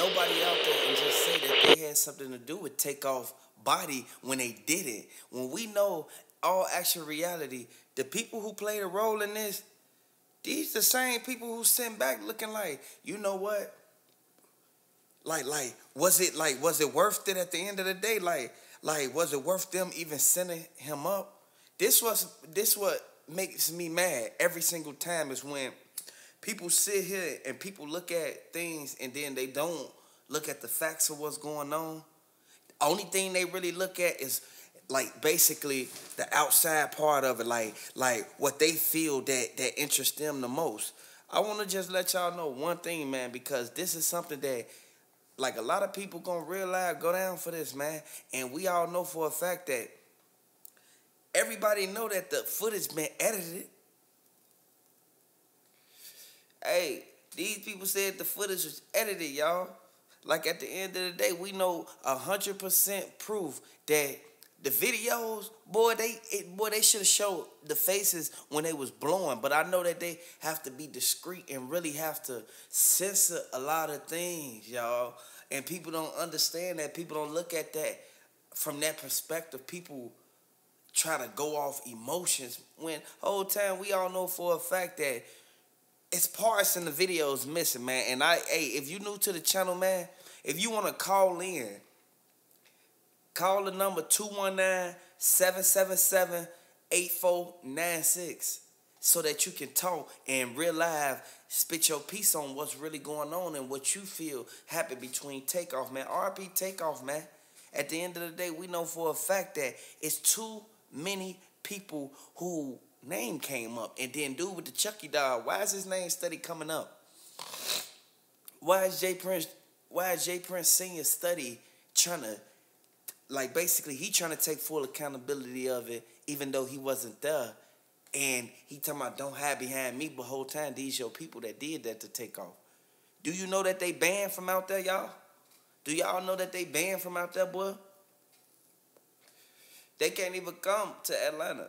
nobody out there and just say that they had something to do with Takeoff body when they did it. When we know all actual reality, the people who played a role in this, these the same people who sent back looking like, you know what? Was it worth it at the end of the day? Was it worth them even sending him up? This what makes me mad every single time is when people sit here and people look at things and then they don't look at the facts of what's going on. Only thing they really look at is like basically the outside part of it, like what they feel that interests them the most. I want to just let y'all know one thing, man, because this is something that like a lot of people gonna realize, go down for this, man. And we all know for a fact that everybody know that the footage been edited. Hey, these people said the footage was edited, y'all. Like at the end of the day, we know 100% proof that the videos, boy, they should have showed the faces when they was blowing. But I know that they have to be discreet and really have to censor a lot of things, y'all. And people don't understand that. People don't look at that from that perspective. People try to go off emotions when whole time we all know for a fact that it's parts in the videos missing, man. And if you new to the channel, man, if you want to call in, call the number 219-777-8496 so that you can talk and real live spit your piece on what's really going on and what you feel happened between Takeoff, man. RP Takeoff, man. At the end of the day, we know for a fact that it's too many people who name came up. And then dude with the Chucky doll, why is his name steady coming up? Why is J Prince Senior study trying to, like, basically he trying to take full accountability of it even though he wasn't there? And he talking about don't hide behind me, but whole time these your people that did that to Takeoff. Do you know that they banned from out there, y'all? Do y'all know that they banned from out there, boy? They can't even come to Atlanta.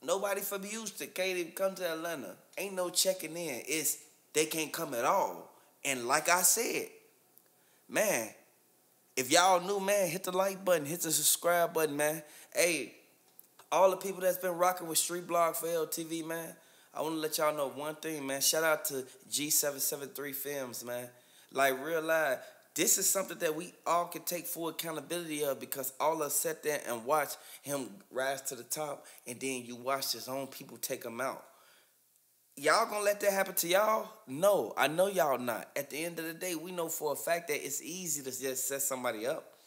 Nobody from Houston can't even come to Atlanta. Ain't no checking in. They can't come at all. And like I said, man, if y'all new, man, hit the like button, hit the subscribe button, man. Hey, all the people that's been rocking with Street Blog for LTV, man, I want to let y'all know one thing, man. Shout out to G773 Films, man. Like, real live, this is something that we all can take full accountability of because all of us sat there and watched him rise to the top, and then you watched his own people take him out. Y'all gonna let that happen to y'all? No, I know y'all not. At the end of the day, we know for a fact that it's easy to just set somebody up.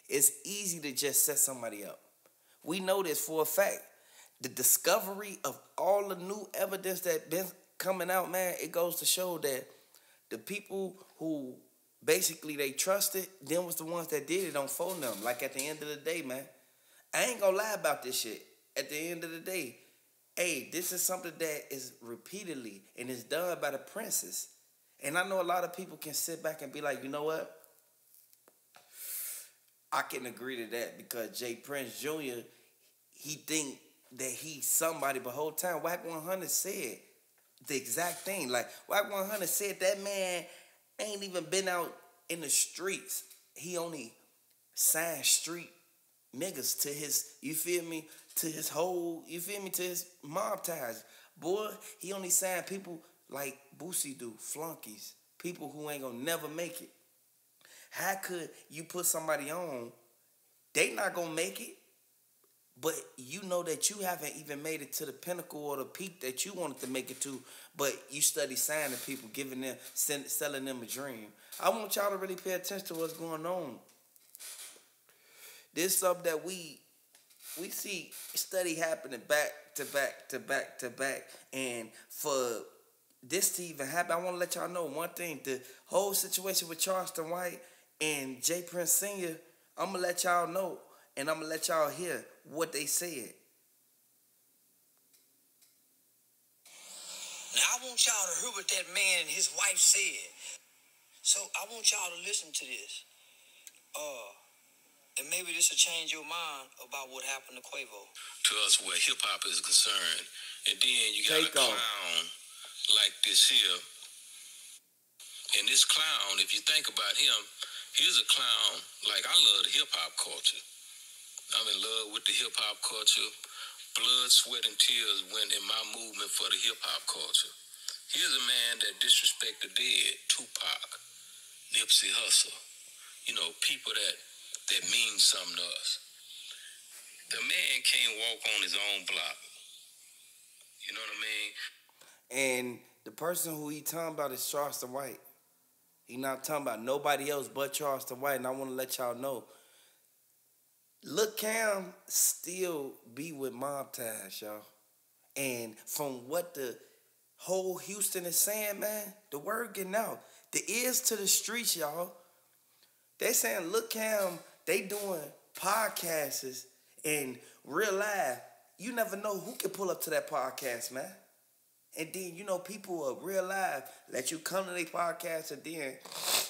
It's easy to just set somebody up. We know this for a fact. The discovery of all the new evidence that been coming out, man, it goes to show that the people who basically they trusted, them was the ones that did it on phone them. Like at the end of the day, man, I ain't gonna lie about this shit. At the end of the day, hey, this is something that is repeatedly and is done by the princes. And I know a lot of people can sit back and be like, you know what? I can agree to that because J Prince Jr., he think that he's somebody, but whole time Wack 100 said the exact thing. Like, Wack 100 said that man ain't even been out in the streets. He only signed street niggas to his, you feel me, to his whole, you feel me, to his MobTies. Boy, he only signed people like Boosie do, flunkies, people who ain't gonna never make it. How could you put somebody on, they not gonna make it, but you know that you haven't even made it to the pinnacle or the peak that you wanted to make it to, but you study signing people, giving them, selling them a dream. I want y'all to really pay attention to what's going on. This is something that we see study happening back to back to back to back. And for this to even happen, I want to let y'all know one thing. The whole situation with Charleston White and J Prince Sr., I'm going to let y'all know, and I'm going to let y'all hear what they said. Now, I want y'all to hear what that man and his wife said. So, I want y'all to listen to this. And maybe this will change your mind about what happened to Quavo. To us, where hip-hop is concerned. And then you got a clown like this here. And this clown, if you think about him, he's a clown. Like, I love the hip-hop culture. I'm in love with the hip-hop culture. Blood, sweat, and tears went in my movement for the hip-hop culture. Here's a man that disrespect the dead, Tupac, Nipsey Hussle. You know, people that mean something to us. The man can't walk on his own block. You know what I mean? And the person who he talking about is Charleston White. He not talking about nobody else but Charleston White. And I want to let y'all know, Lil Cam still be with MobTies, y'all. And from what the whole Houston is saying, man, the word getting out. The ears to the streets, y'all. They saying Lil Cam, they doing podcasts in real life. You never know who can pull up to that podcast, man. And then, you know, people are real live. Let you come to their podcast, and then as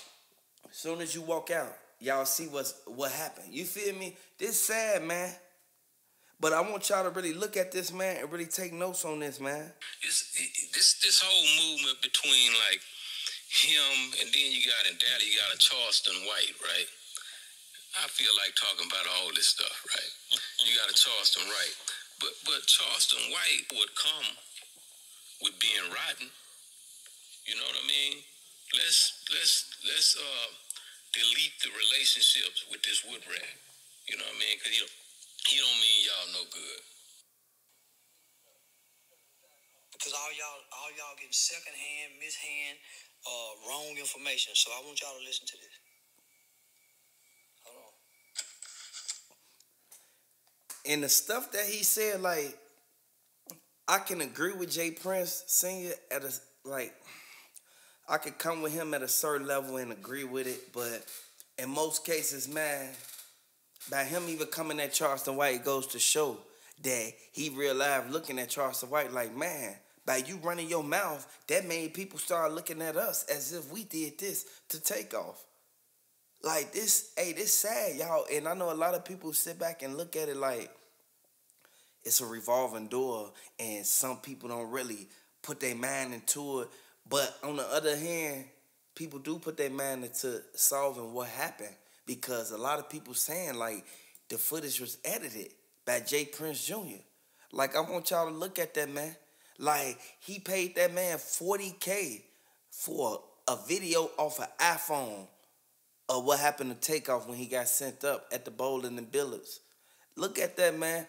soon as you walk out, y'all see what happened. You feel me? This sad, man. But I want y'all to really look at this, man, and really take notes on this, man. This whole movement between, like, him and then you got in Daddy, you got a Charleston White, right? I feel like talking about all this stuff, right? You got a Charleston White. But Charleston White would come with being rotten. You know what I mean? Let's delete the relationships with this wood rat. You know what I mean? Because he don't mean y'all no good. Because all y'all getting secondhand, mishand, wrong information. So I want y'all to listen to this. Hold on. And the stuff that he said, like, I can agree with Jay Prince singing at a, like, I could come with him at a certain level and agree with it, but in most cases, man, by him even coming at Charleston White, it goes to show that he real life looking at Charleston White like, man, by you running your mouth, that made people start looking at us as if we did this to Takeoff. Like, this sad, y'all, and I know a lot of people sit back and look at it like, it's a revolving door, and some people don't really put their mind into it. But on the other hand, people do put their mind into solving what happened, because a lot of people saying, like, the footage was edited by Jay Prince Jr. Like, I want y'all to look at that, man. Like, he paid that man $40K for a video off an iPhone of what happened to Takeoff when he got sent up at the bowling and billiards. Look at that, man.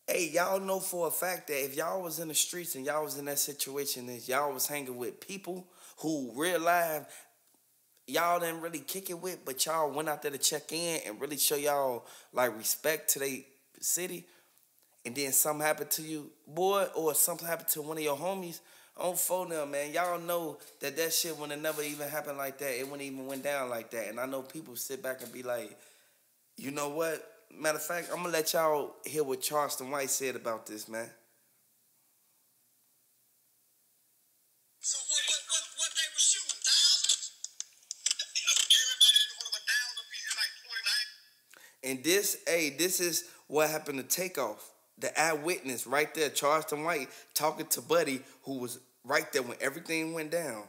Hey, y'all know for a fact that if y'all was in the streets and y'all was in that situation and y'all was hanging with people who real life y'all didn't really kick it with, but y'all went out there to check in and really show y'all, like, respect to their city, and then something happened to you, boy, or something happened to one of your homies, on phone them, man. Y'all know that shit would have never even happened like that. It wouldn't even went down like that. And I know people sit back and be like, you know what? Matter of fact, I'm going to let y'all hear what Charleston White said about this, man. So what they were shooting? Thousands? Everybody in front of 1,000 pieces, like 29. And this is what happened to Takeoff. The eyewitness right there, Charleston White, talking to Buddy, who was right there when everything went down.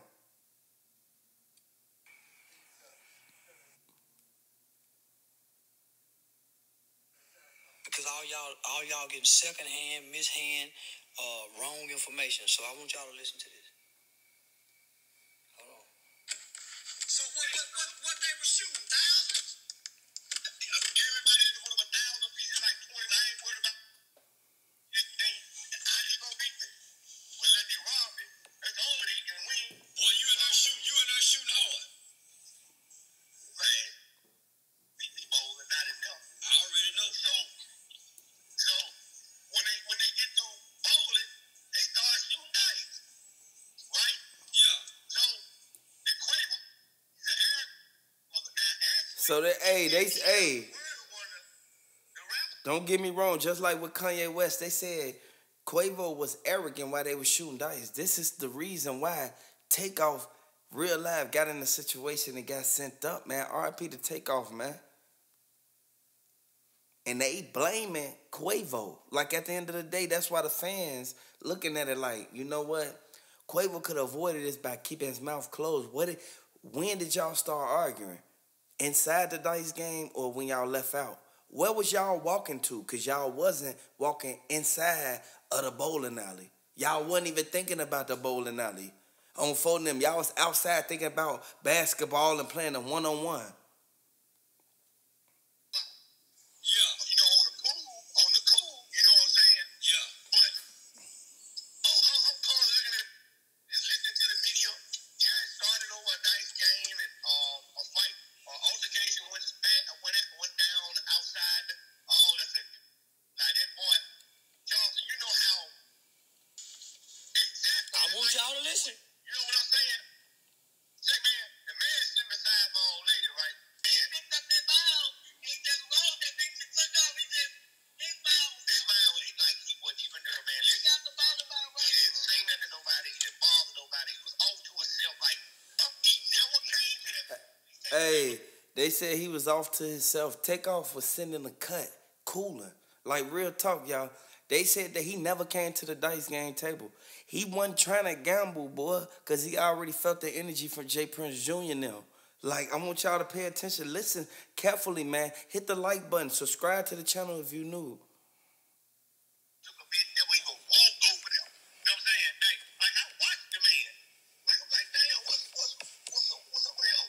Because all y'all getting secondhand, mishand, wrong information. So I want y'all to listen to this. Hold on. So what they were shooting? Thousands? Everybody in front of 1,000 pieces, like 20. I ain't worried about. I ain't gonna beat them. But let me rob me. That's the only they can win. Boy, you in there shooting hard. Man, these bowling not enough. I already know. So when they get through bowling, they start shooting dice, right? Yeah. So the Quavo, he's an air. So don't get me wrong, just like with Kanye West, they said Quavo was arrogant while they were shooting dice. This is the reason why Takeoff real life got in a situation and got sent up, man. R.I.P. to Takeoff, man. And they blaming Quavo. Like, at the end of the day, that's why the fans looking at it like, you know what? Quavo could have avoided this by keeping his mouth closed. When did y'all start arguing? Inside the dice game or when y'all left out? Where was y'all walking to? Because y'all wasn't walking inside of the bowling alley. Y'all wasn't even thinking about the bowling alley. On phone them, y'all was outside thinking about basketball and playing a one-on-one. Y'all to listen. You know what I'm saying? Say, man, the man sitting beside my old lady, right? And he picked up that ball. He just rolled that bitch and took off. His ball. Like he wasn't even there, man. He got the ball about right. He didn't say nothing to nobody. He didn't bother nobody. He was off to himself. Like, he never came to that. Hey, they said he was off to himself. Takeoff was sitting in the cut, cooling. Like, real talk, y'all. They said that he never came to the dice game table. He wasn't trying to gamble, boy, because he already felt the energy from J. Prince Jr. now. Like, I want y'all to pay attention. Listen carefully, man. Hit the like button. Subscribe to the channel if you new. Took a bit, that way he gonna walk over there. You know what I'm saying? Like I watched the man. Like, I'm like, damn, what's up with him?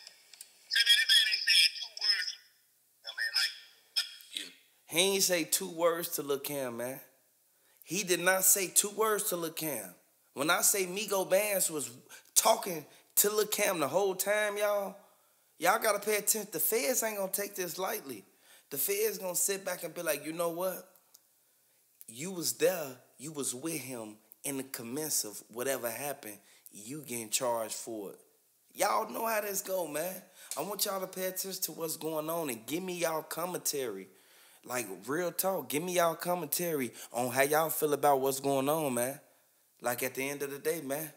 Say, man, that man ain't saying 2 words. You know, man, like. He ain't say 2 words to Lil Cam, man. He did not say 2 words to Lil Cam. When I say Migo Bandz was talking to Lil Cam the whole time, y'all got to pay attention. The feds ain't going to take this lightly. The feds going to sit back and be like, you know what? You was there. You was with him in the commence of whatever happened. You getting charged for it. Y'all know how this go, man. I want y'all to pay attention to what's going on and give me y'all commentary. Like, real talk. Give me y'all commentary on how y'all feel about what's going on, man. Like, at the end of the day, man,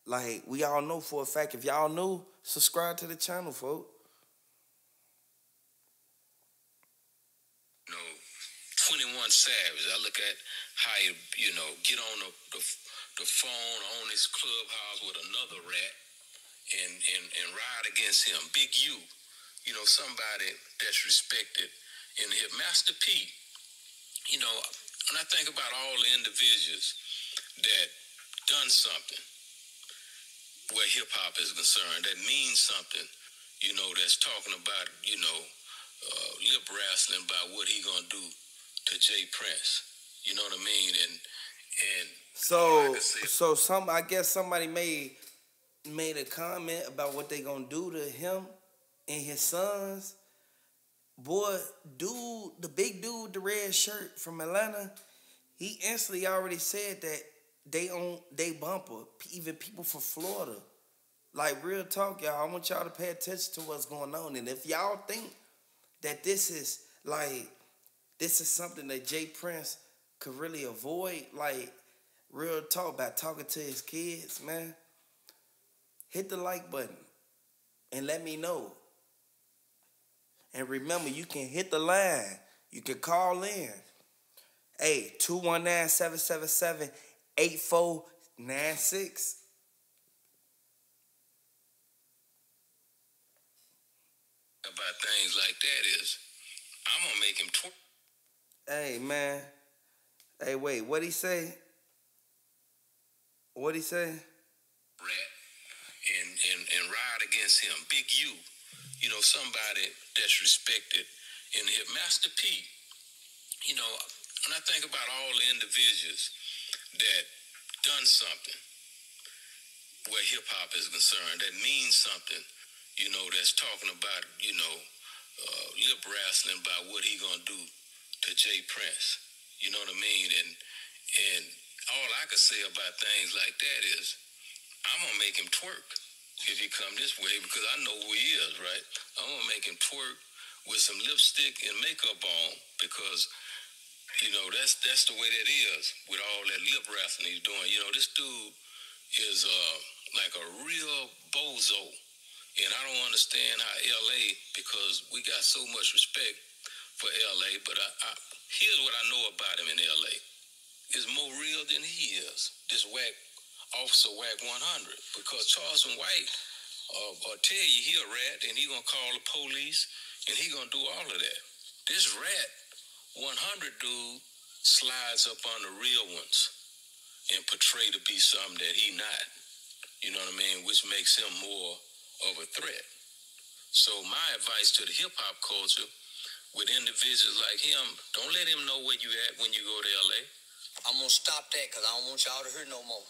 like, we all know for a fact, if y'all new, subscribe to the channel, folks. You know, 21 Savage, I look at how he, get on the phone on his clubhouse with another rat and ride against him. Big U, somebody that's respected in the hip. Master P, when I think about all the individuals that done something where hip-hop is concerned, that means something, that's talking about, lip wrestling about what he gonna do to J. Prince. You know what I mean? And I guess somebody made a comment about what they gonna do to him and his sons. Boy, the big dude, the red shirt from Atlanta, he instantly already said that they bumper, even people from Florida. Like, real talk, y'all. I want y'all to pay attention to what's going on. And if y'all think that this is something that J. Prince could really avoid, like, real talk, by talking to his kids, man, hit the like button and let me know. And remember, you can hit the line. You can call in. Hey, 219-777-8496. About things like that is, I'm going to make him twerk. Hey, man. Hey, wait, what'd he say? What'd he say? Rat and ride against him. Big U, somebody that's respected in the hip. Master P, when I think about all the individuals that done something where hip-hop is concerned, that means something, that's talking about, lip wrestling about what he gonna do to J. Prince. You know what I mean? And all I can say about things like that is, I'm gonna make him twerk if he come this way, because I know who he is, right? I'm gonna make him twerk with some lipstick and makeup on, because that's the way that is with all that lip wrestling he's doing. This dude is like a real bozo, and I don't understand how LA, because we got so much respect for LA, but here's what I know about him in LA. Is more real than he is. This whack Officer Whack 100 because Charleston White or tell you he a rat and he gonna call the police and he gonna do all of that. This rat 100 dude slides up on the real ones and portray to be something that he not. You know what I mean? Which makes him more of a threat. So my advice to the hip hop culture with individuals like him, don't let him know where you at when you go to LA. I'm gonna stop that because I don't want y'all to hear no more.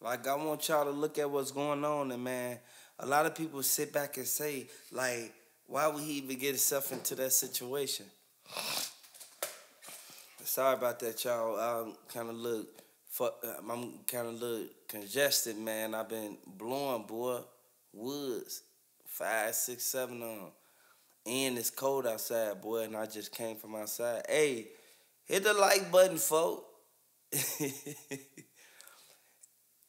Like, I want y'all to look at what's going on, and man, a lot of people sit back and say, like, why would he even get himself into that situation? Sorry about that, y'all. I'm kind of look congested, man. I've been blowing, boy. Woods, 5, 6, 7 on 'em. And it's cold outside, boy, and I just came from outside. Hey, hit the like button, folks.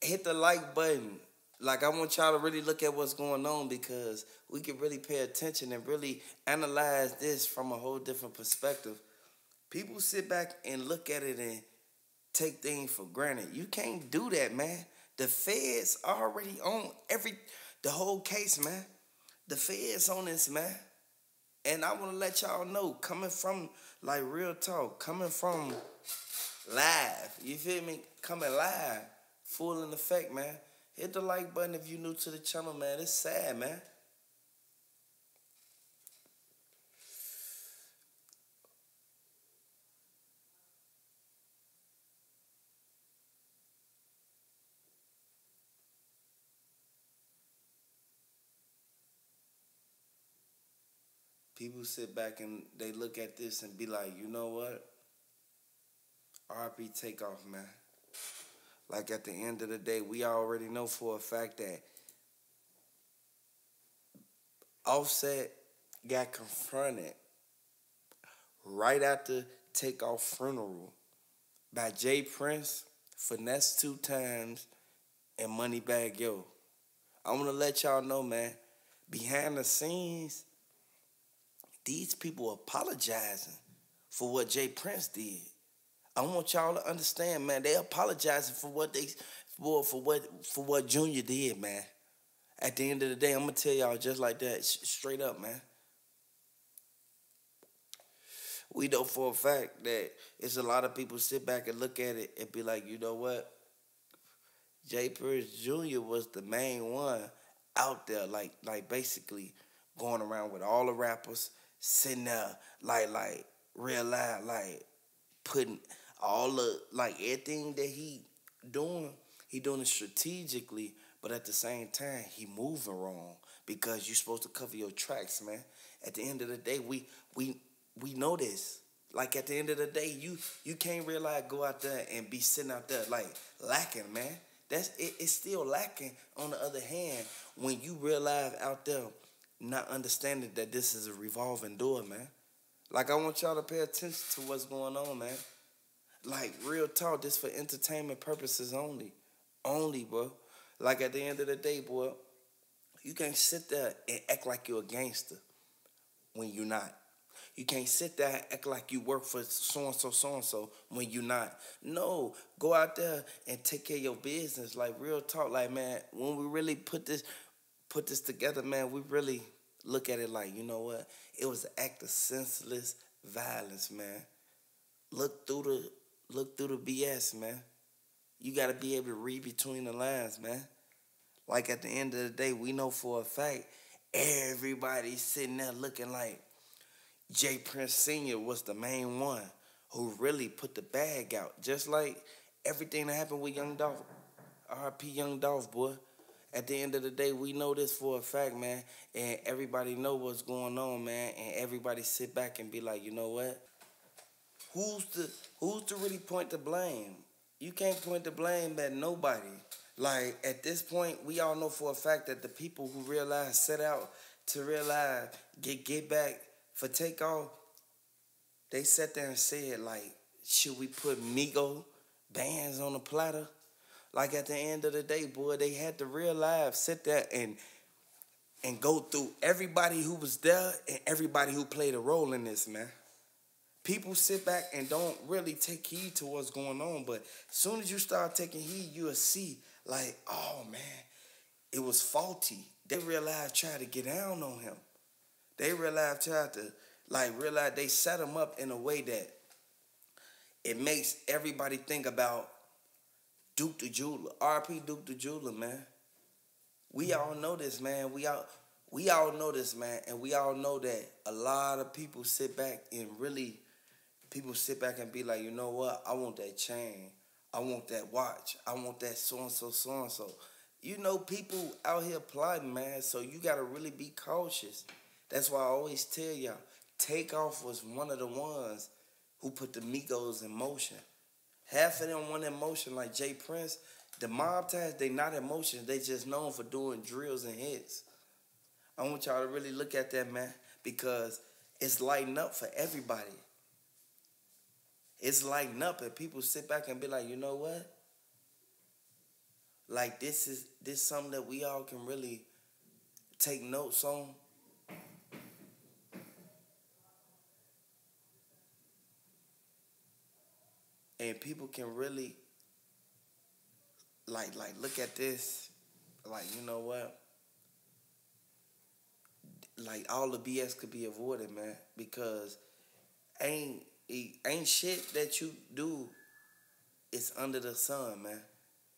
Hit the like button. Like, I want y'all to really look at what's going on because we can really pay attention and really analyze this from a whole different perspective. People sit back and look at it and take things for granted. You can't do that, man. The feds already own the whole case, man. The feds on this, man. And I want to let y'all know, coming from, like, real talk, coming from live, you feel me? Coming live, full in effect, man. Hit the like button if you're new to the channel, man. It's sad, man. People sit back and they look at this and be like, you know what? RP Takeoff, man. Like, at the end of the day, we already know for a fact that Offset got confronted right after Takeoff funeral by Jay Prince, Finesse 2 Times, and Moneybagg Yo. I want to let y'all know, man, behind the scenes, these people apologizing for what Jay Prince did. I want y'all to understand, man. They apologizing for what Junior did, man. At the end of the day, I'm gonna tell y'all just like that, straight up, man. We know for a fact that it's a lot of people sit back and look at it and be like, you know what? Jay Prince Jr. was the main one out there, like basically going around with all the rappers, sitting there like real loud, like putting all the, like, everything that he doing it strategically, but at the same time, he moving wrong because you're supposed to cover your tracks, man. At the end of the day, we know this. Like, at the end of the day, you can't really go out there and be sitting out there, like, lacking, man. It's still lacking. On the other hand, when you realize out there not understanding that this is a revolving door, man. Like, I want y'all to pay attention to what's going on, man. Like, real talk, this for entertainment purposes only. Only, bro. Like, at the end of the day, boy, you can't sit there and act like you're a gangster when you're not. You can't sit there and act like you work for so-and-so when you're not. No, go out there and take care of your business. Like, real talk. Like, man, when we really put this together, man, we really look at it like, you know what? It was an act of senseless violence, man. Look through the BS, man. You got to be able to read between the lines, man. Like, at the end of the day, we know for a fact everybody's sitting there looking like Jay Prince Sr. was the main one who really put the bag out. Just like everything that happened with Young Dolph. RP Young Dolph, boy. At the end of the day, we know this for a fact, man. And everybody know what's going on, man. And everybody sit back and be like, you know what? Who's to really point the blame? You can't point the blame at nobody. Like, at this point, we all know for a fact that the people who set out to realize, get back for Takeoff, they sat there and said, like, should we put Migo, Bandz on the platter? Like, at the end of the day, boy, they had to realize, sit there and go through everybody who was there and everybody who played a role in this, man. people sit back and don't really take heed to what's going on. But as soon as you start taking heed, you'll see, like, oh, man, it was faulty. They realized try to get down on him. They realized realize they set him up in a way that it makes everybody think about Duke the Jeweler. RP Duke the Jeweler, man. We all know this, man. We all know this, man. And we all know that a lot of people sit back and be like, you know what? I want that chain. I want that watch. I want that so-and-so, so-and-so. You know, people out here plotting, man. So you got to really be cautious. That's why I always tell y'all, Takeoff was one of the ones who put the Migos in motion. Half of them went in motion like Jay Prince. The MobTies, they not in motion. They just known for doing drills and hits. I want y'all to really look at that, man, because it's lighting up for everybody. It's lighting up, and people sit back and be like, you know what? Like, this something that we all can really take notes on. And people can really, like look at this, like, you know what? Like, all the BS could be avoided, man, because ain't shit that you do is under the sun, man.